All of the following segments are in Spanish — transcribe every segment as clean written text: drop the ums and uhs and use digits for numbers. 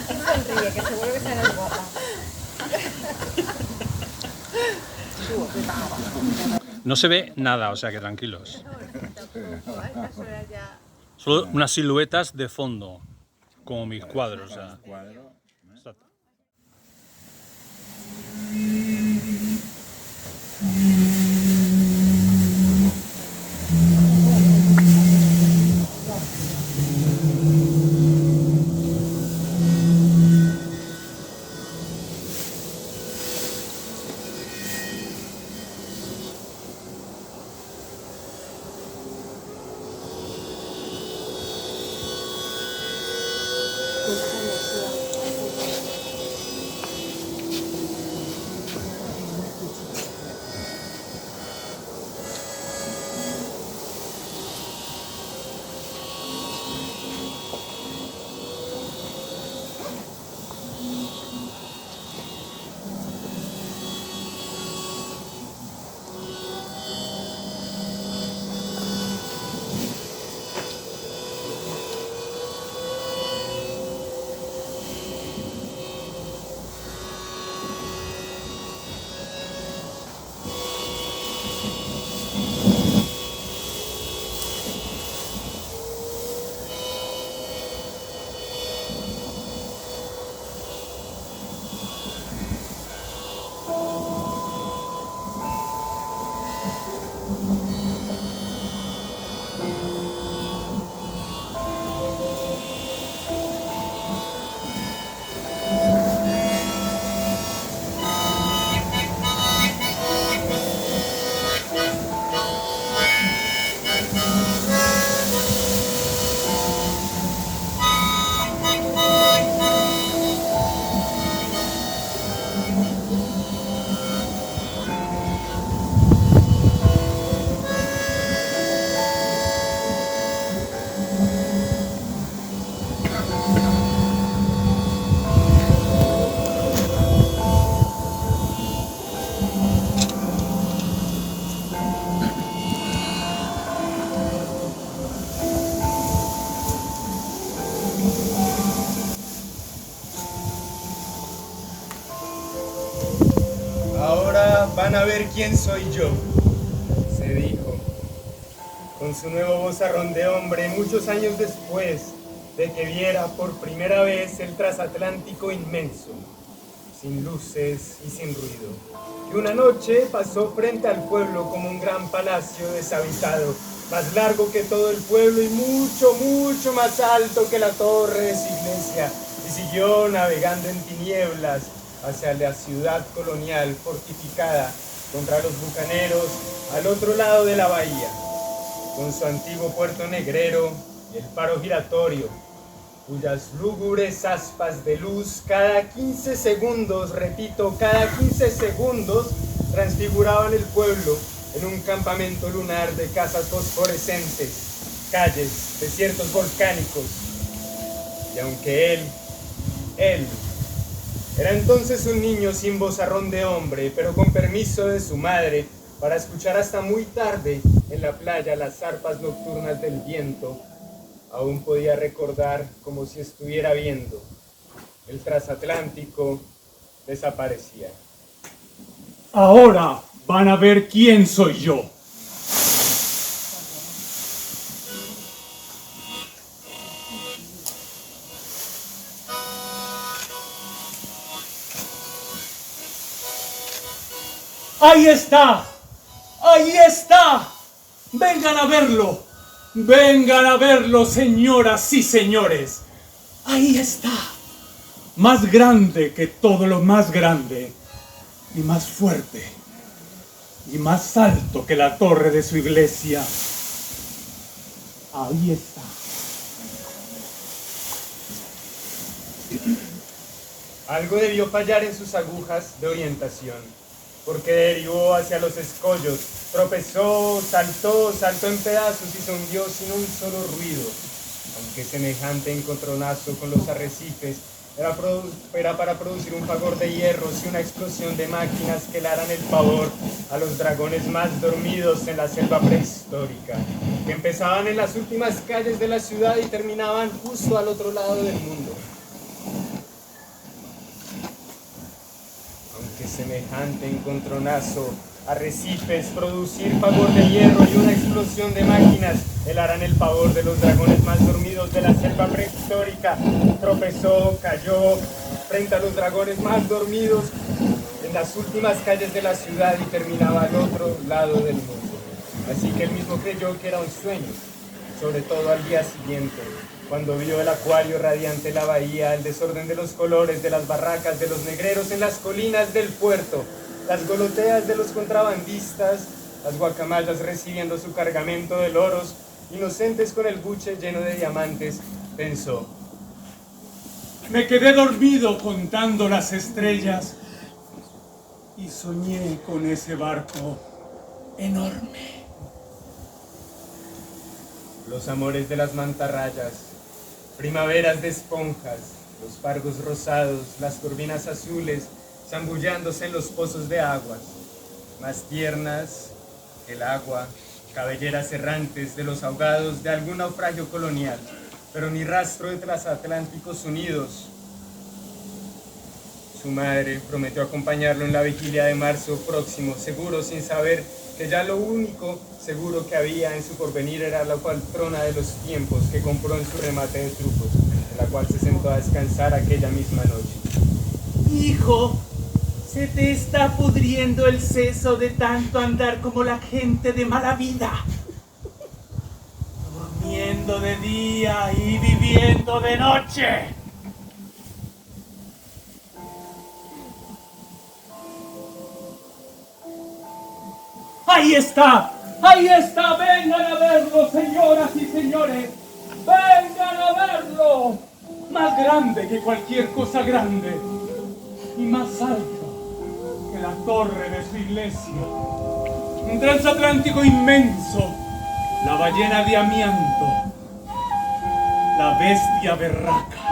Sonríe, que seguro que serás guapa. No se ve nada, o sea que tranquilos. Solo unas siluetas de fondo, como mis cuadros. O sea. Exacto. Ahora van a ver quién soy yo, se dijo, con su nuevo vozarrón de hombre muchos años después de que viera por primera vez el transatlántico inmenso, sin luces y sin ruido, que una noche pasó frente al pueblo como un gran palacio deshabitado, más largo que todo el pueblo y mucho, mucho más alto que la torre de su iglesia, y siguió navegando en tinieblas hacia la ciudad colonial fortificada contra los bucaneros al otro lado de la bahía, con su antiguo puerto negrero y el faro giratorio, cuyas lúgubres aspas de luz cada 15 segundos, repito, cada 15 segundos, transfiguraban el pueblo en un campamento lunar de casas fosforescentes, calles, desiertos volcánicos. Y aunque él, era entonces un niño sin vozarrón de hombre, pero con permiso de su madre, para escuchar hasta muy tarde en la playa las arpas nocturnas del viento, aún podía recordar como si estuviera viendo. El transatlántico desaparecía. Ahora van a ver quién soy yo. ¡Ahí está! ¡Ahí está! ¡Vengan a verlo! ¡Vengan a verlo, señoras y señores! ¡Ahí está! Más grande que todo lo más grande, y más fuerte, y más alto que la torre de su iglesia. Ahí está. Algo debió fallar en sus agujas de orientación, porque derivó hacia los escollos, tropezó, saltó en pedazos y se hundió sin un solo ruido, aunque semejante encontronazo con los arrecifes era para producir un fragor de hierros y una explosión de máquinas que le harán el pavor a los dragones más dormidos en la selva prehistórica, que empezaban en las últimas calles de la ciudad y terminaban justo al otro lado del mundo. semejante encontronazo, arrecifes, producir favor de hierro y una explosión de máquinas helarán el pavor de los dragones más dormidos de la selva prehistórica. Tropezó, cayó frente a los dragones más dormidos en las últimas calles de la ciudad y terminaba al otro lado del mundo. Así que él mismo creyó que era un sueño, sobre todo al día siguiente, cuando vio el acuario radiante en la bahía, el desorden de los colores de las barracas de los negreros en las colinas del puerto, las goloteas de los contrabandistas, las guacamayas recibiendo su cargamento de loros, inocentes con el buche lleno de diamantes, pensó. Me quedé dormido contando las estrellas y soñé con ese barco enorme. Los amores de las mantarrayas, primaveras de esponjas, los fargos rosados, las turbinas azules, zambullándose en los pozos de aguas, más tiernas que el agua, cabelleras errantes de los ahogados de algún naufragio colonial, pero ni rastro de transatlánticos unidos. Su madre prometió acompañarlo en la vigilia de marzo próximo, seguro sin saber que ya lo único seguro que había en su porvenir era la poltrona de los tiempos que compró en su remate de trucos, en la cual se sentó a descansar aquella misma noche. Hijo, se te está pudriendo el seso de tanto andar como la gente de mala vida. Durmiendo de día y viviendo de noche. ¡Ahí está! ¡Ahí está! ¡Vengan a verlo, señoras y señores! ¡Vengan a verlo! Más grande que cualquier cosa grande y más alto que la torre de su iglesia. Un transatlántico inmenso, la ballena de amianto, la bestia berraca.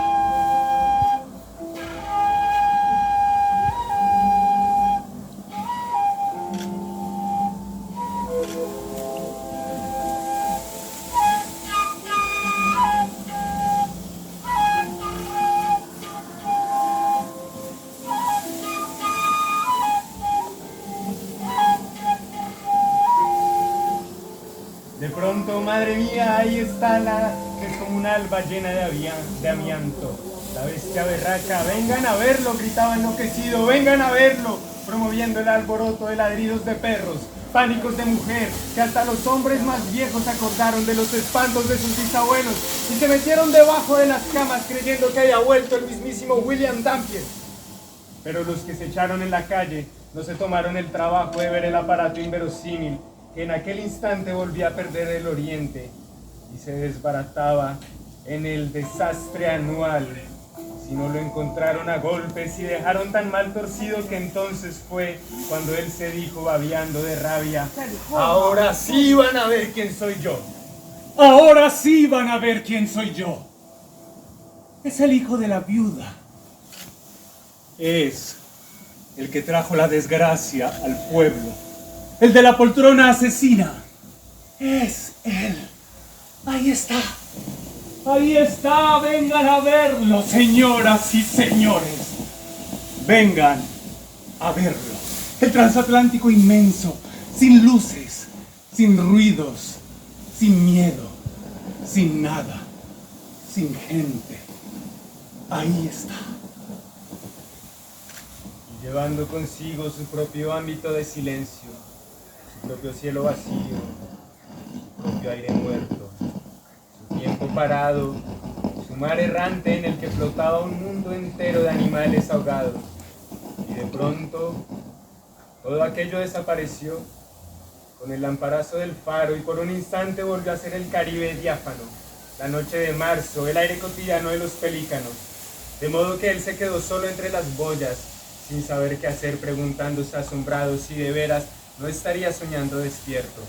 De pronto, madre mía, ahí está la descomunal ballena de amianto, la bestia berraca. ¡Vengan a verlo!, gritaba enloquecido. ¡Vengan a verlo!, promoviendo el alboroto de ladridos de perros, pánicos de mujer, que hasta los hombres más viejos se acordaron de los espantos de sus bisabuelos y se metieron debajo de las camas creyendo que había vuelto el mismísimo William Dampier. Pero los que se echaron en la calle no se tomaron el trabajo de ver el aparato inverosímil que en aquel instante volvía a perder el oriente y se desbarataba en el desastre anual, sino lo encontraron a golpes y dejaron tan mal torcido que entonces fue cuando él se dijo babeando de rabia: ahora sí van a ver quién soy yo. Ahora sí van a ver quién soy yo. Es el hijo de la viuda. Es el que trajo la desgracia al pueblo. El de la poltrona asesina. Es él. Ahí está. Ahí está. Vengan a verlo, señoras y señores. Vengan a verlo. El transatlántico inmenso, sin luces, sin ruidos, sin miedo, sin nada, sin gente. Ahí está. Y llevando consigo su propio ámbito de silencio, su propio cielo vacío, su propio aire muerto, su tiempo parado, su mar errante en el que flotaba un mundo entero de animales ahogados. Y de pronto, todo aquello desapareció con el lamparazo del faro y por un instante volvió a ser el Caribe diáfano, la noche de marzo, el aire cotidiano de los pelícanos. De modo que él se quedó solo entre las boyas, sin saber qué hacer, preguntándose asombrado si de veras no estaría soñando despierto.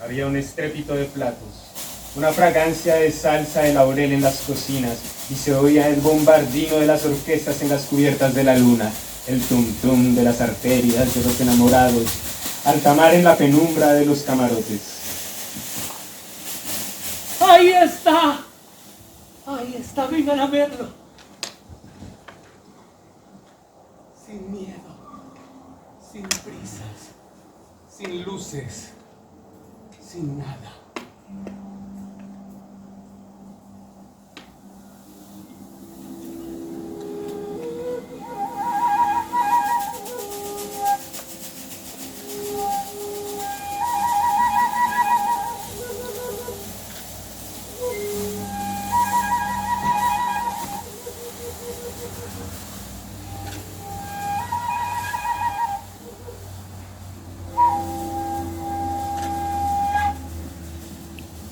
Había un estrépito de platos, una fragancia de salsa de laurel en las cocinas, y se oía el bombardino de las orquestas en las cubiertas de la luna, el tum-tum de las arterias de los enamorados, alta mar en la penumbra de los camarotes. ¡Ahí está! ¡Ahí está! ¡Vengan a verlo! sin miedo, sin prisas, sin luces, sin nada.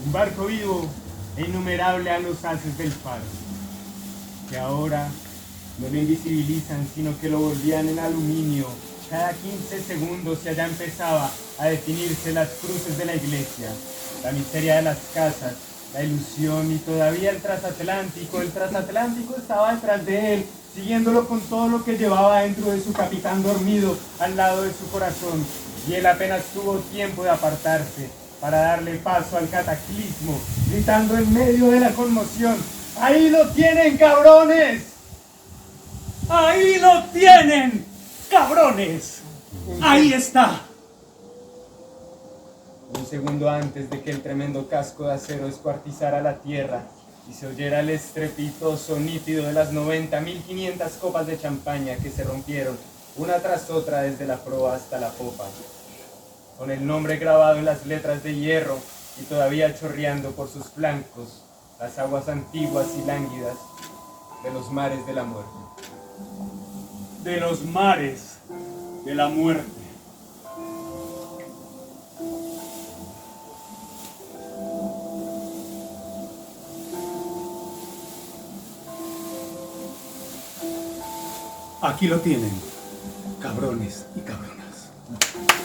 Un barco vivo e innumerable a los haces del faro, que ahora no lo invisibilizan, sino que lo volvían en aluminio. Cada 15 segundos y allá empezaba a definirse las cruces de la iglesia, la miseria de las casas, la ilusión y todavía el transatlántico. El transatlántico estaba detrás de él, siguiéndolo con todo lo que llevaba dentro de su capitán dormido al lado de su corazón. Y él apenas tuvo tiempo de apartarse para darle paso al cataclismo, gritando en medio de la conmoción: ¡ahí lo tienen, cabrones! ¡Ahí lo tienen, cabrones! ¡Ahí está! Un segundo antes de que el tremendo casco de acero descuartizara la tierra y se oyera el estrepitoso nítido de las 90.500 copas de champaña que se rompieron una tras otra desde la proa hasta la popa, con el nombre grabado en las letras de hierro y todavía chorreando por sus flancos las aguas antiguas y lánguidas de los mares de la muerte. De los mares de la muerte. Aquí lo tienen, cabrones y cabronas.